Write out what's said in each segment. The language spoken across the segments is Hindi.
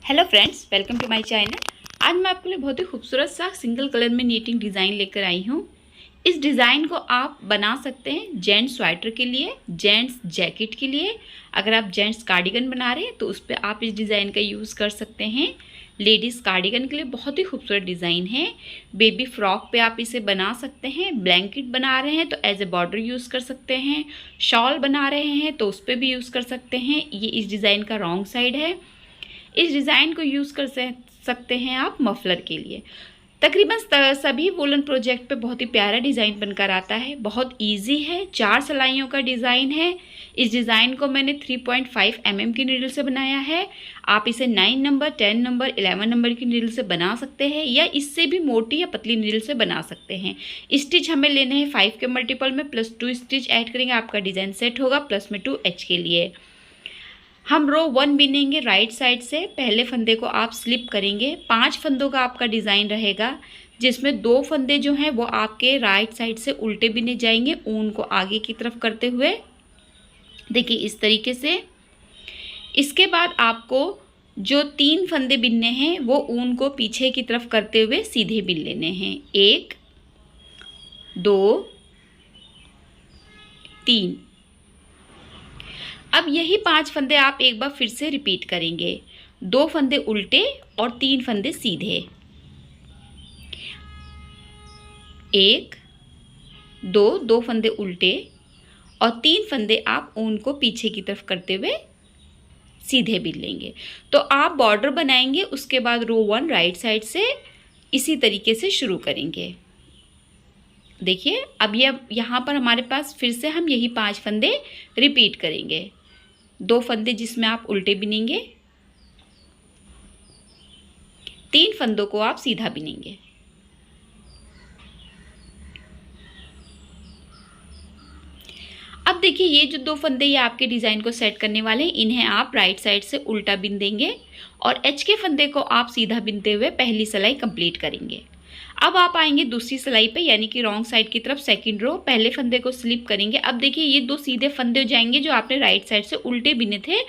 Hello friends, welcome to my channel. आज मैं आपके लिए बहुत ही खूबसूरत सा सिंगल कलर में नीटिंग डिज़ाइन लेकर आई हूँ। इस डिज़ाइन को आप बना सकते हैं जेंट्स स्वेटर के लिए, जेंट्स जैकेट के लिए। अगर आप जेंट्स कार्डिगन बना रहे हैं तो उस पर आप इस डिज़ाइन का यूज़ कर सकते हैं। लेडीज़ कार्डिगन के लिए बहुत ही खूबसूरत डिज़ाइन है। बेबी फ्रॉक पे आप इसे बना सकते हैं। ब्लैंकेट बना रहे हैं तो एज ए बॉर्डर यूज़ कर सकते हैं। शॉल बना रहे हैं तो उस पर भी यूज़ कर सकते हैं। ये इस डिज़ाइन का रॉन्ग साइड है। इस डिज़ाइन को यूज़ कर सकते हैं आप मफलर के लिए। तकरीबन सभी वूलन प्रोजेक्ट पे बहुत ही प्यारा डिज़ाइन बनकर आता है। बहुत इजी है, 4 सिलाइयों का डिज़ाइन है। इस डिज़ाइन को मैंने 3.5 mm की नीडल से बनाया है। आप इसे 9 नंबर, 10 नंबर, 11 नंबर की नीडल से बना सकते हैं या इससे भी मोटी या पतली नीडल से बना सकते हैं। स्टिच हमें लेने हैं 5 के मल्टीपल में, +2 स्टिच ऐड करेंगे, आपका डिज़ाइन सेट होगा। प्लस में 2 H के लिए हम रो 1 बिनेंगे राइट साइड से। पहले फंदे को आप स्लिप करेंगे। 5 फंदों का आपका डिज़ाइन रहेगा, जिसमें 2 फंदे जो हैं वो आपके राइट साइड से उल्टे बिने जाएंगे, ऊन को आगे की तरफ करते हुए। देखिए इस तरीके से। इसके बाद आपको जो 3 फंदे बिनने हैं वो ऊन को पीछे की तरफ करते हुए सीधे बिन लेने हैं। 1 2 3। अब यही 5 फंदे आप एक बार फिर से रिपीट करेंगे। 2 फंदे उल्टे और 3 फंदे सीधे। 1 2 फंदे उल्टे और 3 फंदे आप ऊन को पीछे की तरफ करते हुए सीधे बिन लेंगे। तो आप बॉर्डर बनाएंगे, उसके बाद रो 1 राइट साइड से इसी तरीके से शुरू करेंगे। देखिए अब यहाँ पर हमारे पास फिर से हम यही 5 फंदे रिपीट करेंगे। 2 फंदे जिसमें आप उल्टे बिनेंगे, 3 फंदों को आप सीधा बिनेंगे। अब देखिए ये जो 2 फंदे ये आपके डिज़ाइन को सेट करने वाले हैं, इन्हें आप राइट साइड से उल्टा बिन देंगे और H के फंदे को आप सीधा बिनते हुए पहली सिलाई कंप्लीट करेंगे। अब आप आएंगे दूसरी सिलाई पे, यानी कि रॉन्ग साइड की तरफ सेकंड रो। पहले फंदे को स्लिप करेंगे। अब देखिए ये 2 सीधे फंदे हो जाएंगे जो आपने राइट साइड से उल्टे बिने थे,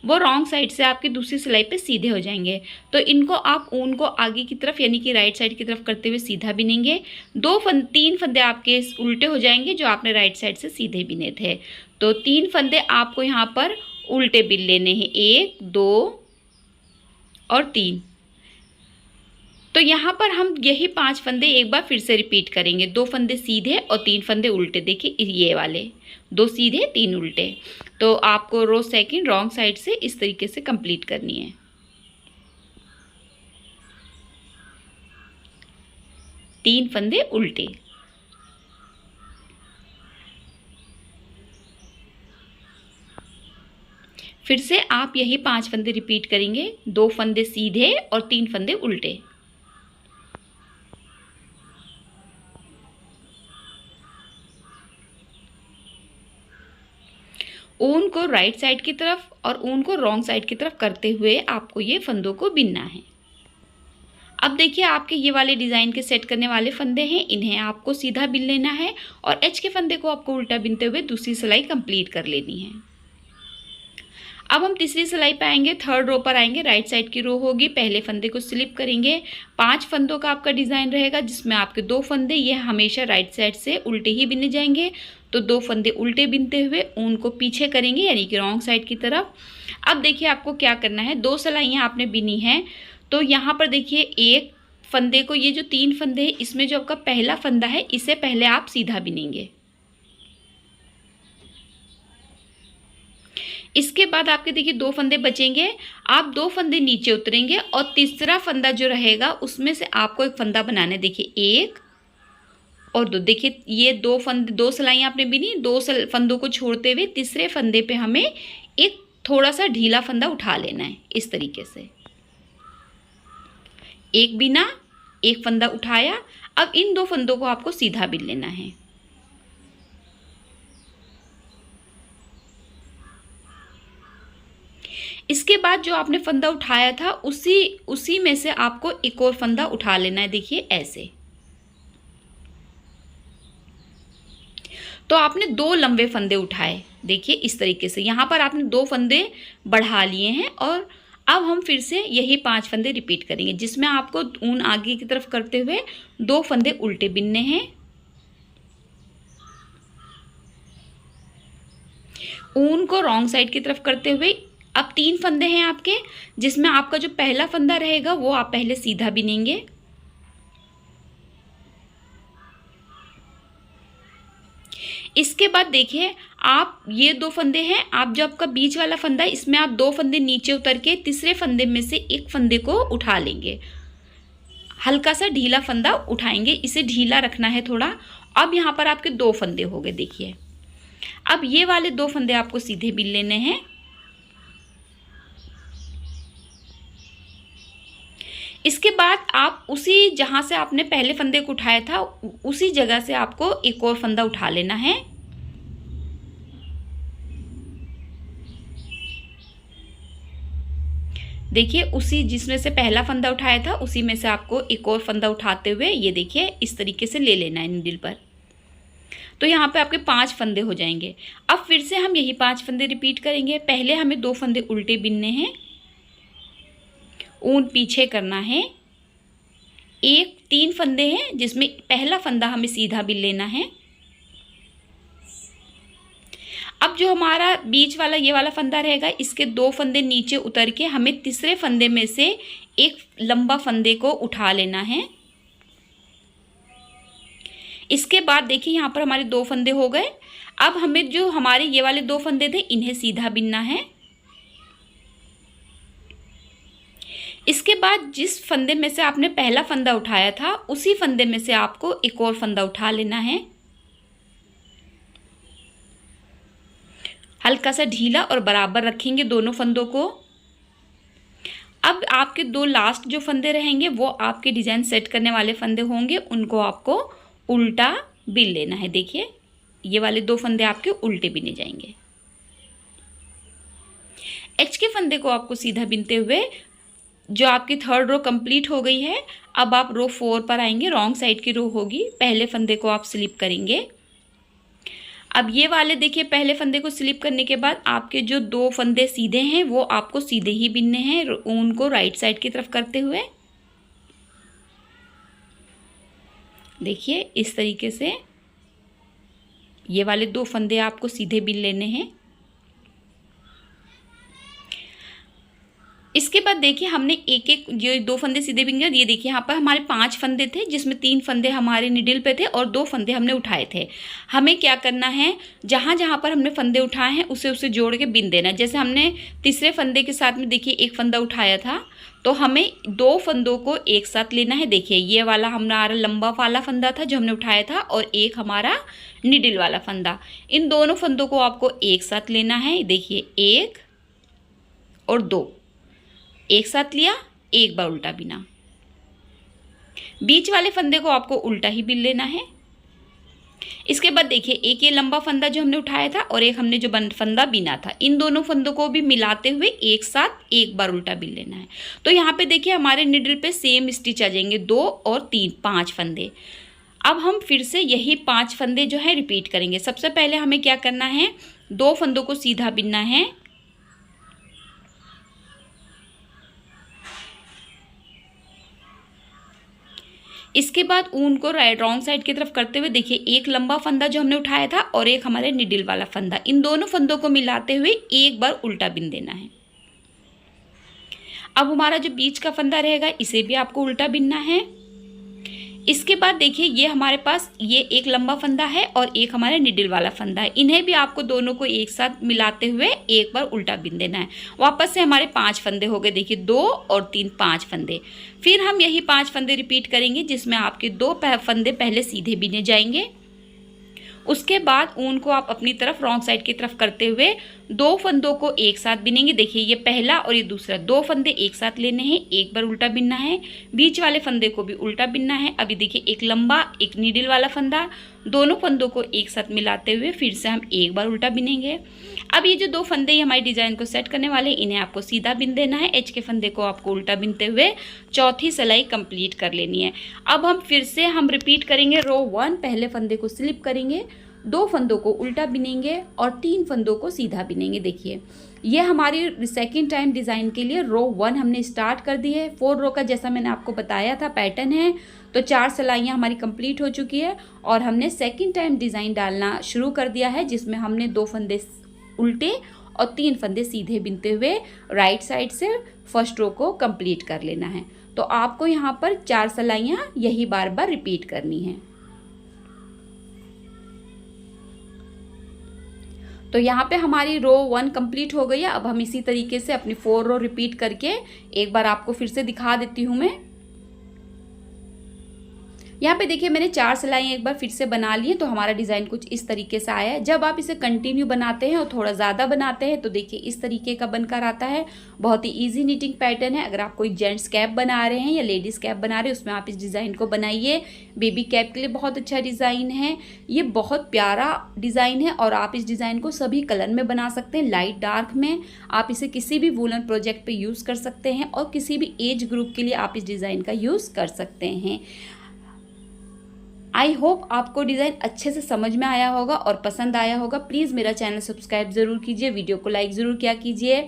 वो रॉन्ग साइड से आपकी दूसरी सिलाई पे सीधे हो जाएंगे। तो इनको आप ऊन को आगे की तरफ यानी कि राइट साइड की तरफ करते हुए सीधा बिनेंगे। 3 फंदे आपके उल्टे हो जाएंगे जो आपने राइट साइड से सीधे बिने थे। तो 3 फंदे आपको यहाँ पर उल्टे बिन लेने हैं, 1 2 और 3। तो यहाँ पर हम यही 5 फंदे एक बार फिर से रिपीट करेंगे। 2 फंदे सीधे और 3 फंदे उल्टे। देखिए ये वाले 2 सीधे 3 उल्टे। तो आपको रो सेकंड रॉन्ग साइड से इस तरीके से कंप्लीट करनी है। तीन फंदे उल्टे। फिर से आप यही 5 फंदे रिपीट करेंगे। 2 फंदे सीधे और 3 फंदे उल्टे। ऊन को राइट साइड की तरफ और ऊन को रॉन्ग साइड की तरफ करते हुए आपको ये फंदों को बिनना है। अब देखिए आपके ये वाले डिज़ाइन के सेट करने वाले फंदे हैं, इन्हें आपको सीधा बिन लेना है और H के फंदे को आपको उल्टा बिनते हुए दूसरी सिलाई कंप्लीट कर लेनी है। अब हम तीसरी सिलाई पे आएंगे, थर्ड रो पर आएंगे। राइट साइड की रो होगी। पहले फंदे को स्लिप करेंगे। 5 फंदों का आपका डिज़ाइन रहेगा, जिसमें आपके 2 फंदे ये हमेशा राइट साइड से उल्टे ही बिने जाएंगे। तो 2 फंदे उल्टे बिनते हुए ऊन को पीछे करेंगे, यानी कि रॉन्ग साइड की तरफ। अब देखिए आपको क्या करना है, 2 सिलाइयाँ आपने बिनी हैं। तो यहाँ पर देखिए एक फंदे को, ये जो 3 फंदे हैं इसमें जो आपका पहला फंदा है इसे पहले आप सीधा बिनेंगे। इसके बाद आपके देखिए 2 फंदे बचेंगे। आप 2 फंदे नीचे उतरेंगे और तीसरा फंदा जो रहेगा उसमें से आपको एक फंदा बनाना है। देखिए 1 और 2। देखिए ये 2 फंदे, 2 सिलाइयाँ आपने बिनी। 2 फंदों को छोड़ते हुए तीसरे फंदे पे हमें एक थोड़ा सा ढीला फंदा उठा लेना है। इस तरीके से एक बिना, एक फंदा उठाया। अब इन 2 फंदों को आपको सीधा बिन लेना है। इसके बाद जो आपने फंदा उठाया था उसी में से आपको एक और फंदा उठा लेना है। देखिए ऐसे। तो आपने 2 लंबे फंदे उठाए। देखिए इस तरीके से यहाँ पर आपने 2 फंदे बढ़ा लिए हैं और अब हम फिर से यही 5 फंदे रिपीट करेंगे, जिसमें आपको ऊन आगे की तरफ करते हुए 2 फंदे उल्टे बिनने हैं। ऊन को रॉन्ग साइड की तरफ करते हुए अब 3 फंदे हैं आपके, जिसमें आपका जो पहला फंदा रहेगा वो आप पहले सीधा बिनेंगे। इसके बाद देखिए आप ये 2 फंदे हैं, आप जो आपका बीच वाला फंदा है इसमें आप 2 फंदे नीचे उतर के तीसरे फंदे में से एक फंदे को उठा लेंगे। हल्का सा ढीला फंदा उठाएंगे, इसे ढीला रखना है थोड़ा। अब यहाँ पर आपके 2 फंदे हो गए देखिए। अब ये वाले 2 फंदे आपको सीधे बिन लेने हैं। इसके बाद आप उसी जहाँ से आपने पहले फंदे को उठाया था उसी जगह से आपको एक और फंदा उठा लेना है। देखिए उसी जिसमें से पहला फंदा उठाया था उसी में से आपको एक और फंदा उठाते हुए ये देखिए इस तरीके से ले लेना है नीडल पर। तो यहाँ पे आपके 5 फंदे हो जाएंगे। अब फिर से हम यही 5 फंदे रिपीट करेंगे। पहले हमें 2 फंदे उल्टे बिनने हैं, ऊन पीछे करना है। 3 फंदे हैं जिसमें पहला फंदा हमें सीधा बिन लेना है। अब जो हमारा बीच वाला ये वाला फंदा रहेगा इसके 2 फंदे नीचे उतर के हमें तीसरे फंदे में से एक लंबा फंदे को उठा लेना है। इसके बाद देखिए यहाँ पर हमारे 2 फंदे हो गए। अब हमें जो हमारे ये वाले 2 फंदे थे इन्हें सीधा बिनना है। इसके बाद जिस फंदे में से आपने पहला फंदा उठाया था उसी फंदे में से आपको एक और फंदा उठा लेना है। हल्का सा ढीला और बराबर रखेंगे दोनों फंदों को। अब आपके 2 लास्ट जो फंदे रहेंगे वो आपके डिजाइन सेट करने वाले फंदे होंगे, उनको आपको उल्टा बिन लेना है। देखिए ये वाले 2 फंदे आपके उल्टे बिने जाएंगे। एच के फंदे को आपको सीधा बिनते हुए जो आपकी 3rd रो कंप्लीट हो गई है, अब आप रो 4 पर आएंगे। रॉन्ग साइड की रो होगी, पहले फंदे को आप स्लिप करेंगे। अब ये वाले देखिए पहले फंदे को स्लिप करने के बाद आपके जो 2 फंदे सीधे हैं वो आपको सीधे ही बिनने हैं, ऊन को राइट साइड की तरफ करते हुए। देखिए इस तरीके से ये वाले 2 फंदे आपको सीधे बिन लेने हैं। इसके बाद देखिए हमने एक जो 2 फंदे सीधे बिन गए। ये देखिए यहाँ पर हमारे 5 फंदे थे जिसमें 3 फंदे हमारे निडल पे थे और 2 फंदे हमने उठाए थे। हमें क्या करना है, जहाँ जहाँ पर हमने फंदे उठाए हैं उसे जोड़ के बिन देना है। जैसे हमने तीसरे फंदे के साथ में देखिए एक फंदा उठाया था तो हमें 2 फंदों को एक साथ लेना है। देखिए ये वाला हमारा लंबा वाला फंदा था जो हमने उठाया था और एक हमारा निडल वाला फंदा। इन दोनों फंदों को आपको एक साथ लेना है। देखिए 1 और 2 एक साथ लिया, एक बार उल्टा बिना। बीच वाले फंदे को आपको उल्टा ही बिन लेना है। इसके बाद देखिए एक ये लंबा फंदा जो हमने उठाया था और एक हमने जो फंदा बिना था, इन दोनों फंदों को भी मिलाते हुए एक साथ एक बार उल्टा बिन लेना है। तो यहाँ पे देखिए हमारे निडल पे सेम स्टिच आ जाएंगे, 2 और 3 5 फंदे। अब हम फिर से यही 5 फंदे जो है रिपीट करेंगे। सबसे पहले हमें क्या करना है, 2 फंदों को सीधा बिनना है। इसके बाद ऊन को रॉन्ग साइड की तरफ करते हुए देखिए एक लंबा फंदा जो हमने उठाया था और एक हमारे निडल वाला फंदा, इन दोनों फंदों को मिलाते हुए एक बार उल्टा बिन देना है। अब हमारा जो बीच का फंदा रहेगा इसे भी आपको उल्टा बिनना है। इसके बाद देखिए ये हमारे पास ये एक लंबा फंदा है और एक हमारा निडल वाला फंदा है, इन्हें भी आपको दोनों को एक साथ मिलाते हुए एक बार उल्टा बिन देना है। वापस से हमारे 5 फंदे हो गए। देखिए 2 और 3 5 फंदे। फिर हम यही 5 फंदे रिपीट करेंगे जिसमें आपके 2 फंदे पहले सीधे बिने जाएंगे। उसके बाद ऊन को आप अपनी तरफ रॉन्ग साइड की तरफ करते हुए 2 फंदों को एक साथ बिनेंगे। देखिए ये पहला और ये दूसरा, 2 फंदे एक साथ लेने हैं, एक बार उल्टा बिनना है। बीच वाले फंदे को भी उल्टा बिनना है। अभी देखिए एक लंबा एक नीडल वाला फंदा, दोनों फंदों को एक साथ मिलाते हुए फिर से हम एक बार उल्टा बिनेंगे। अब ये जो 2 फंदे हमारी डिजाइन को सेट करने वाले, इन्हें आपको सीधा बिन देना है। एच के फंदे को आपको उल्टा बिनते हुए चौथी सिलाई कंप्लीट कर लेनी है। अब हम फिर से रिपीट करेंगे रो 1, पहले फंदे को स्लिप करेंगे, 2 फंदों को उल्टा बिनेंगे और 3 फंदों को सीधा बिनेंगे। देखिए ये हमारी सेकंड टाइम डिज़ाइन के लिए रो 1 हमने स्टार्ट कर दी है। 4 रो का जैसा मैंने आपको बताया था पैटर्न है। तो 4 सिलाइयाँ हमारी कंप्लीट हो चुकी है और हमने सेकंड टाइम डिज़ाइन डालना शुरू कर दिया है, जिसमें हमने 2 फंदे उल्टे और 3 फंदे सीधे बिनते हुए राइट साइड से फर्स्ट रो को कंप्लीट कर लेना है। तो आपको यहाँ पर 4 सिलाइयाँ यही बार बार रिपीट करनी है। तो यहाँ पे हमारी रो 1 कंप्लीट हो गई है। अब हम इसी तरीके से अपनी 4 रो रिपीट करके एक बार आपको फिर से दिखा देती हूँ मैं। यहाँ पे देखिए मैंने 4 सिलाइयाँ एक बार फिर से बना ली है, तो हमारा डिज़ाइन कुछ इस तरीके से आया है। जब आप इसे कंटिन्यू बनाते हैं और थोड़ा ज़्यादा बनाते हैं तो देखिए इस तरीके का बनकर आता है। बहुत ही इजी नीटिंग पैटर्न है। अगर आप कोई जेंट्स कैप बना रहे हैं या लेडीज़ कैप बना रहे हैं, उसमें आप इस डिज़ाइन को बनाइए। बेबी कैप के लिए बहुत अच्छा डिज़ाइन है। ये बहुत प्यारा डिज़ाइन है और आप इस डिज़ाइन को सभी कलर में बना सकते हैं, लाइट डार्क में। आप इसे किसी भी वूलन प्रोजेक्ट पे यूज़ कर सकते हैं और किसी भी एज ग्रुप के लिए आप इस डिज़ाइन का यूज़ कर सकते हैं। आई होप आपको डिज़ाइन अच्छे से समझ में आया होगा और पसंद आया होगा। प्लीज़ मेरा चैनल सब्सक्राइब ज़रूर कीजिए, वीडियो को लाइक ज़रूर किया कीजिए।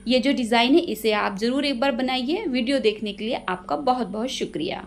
ये जो डिज़ाइन है इसे आप ज़रूर एक बार बनाइए। वीडियो देखने के लिए आपका बहुत बहुत शुक्रिया।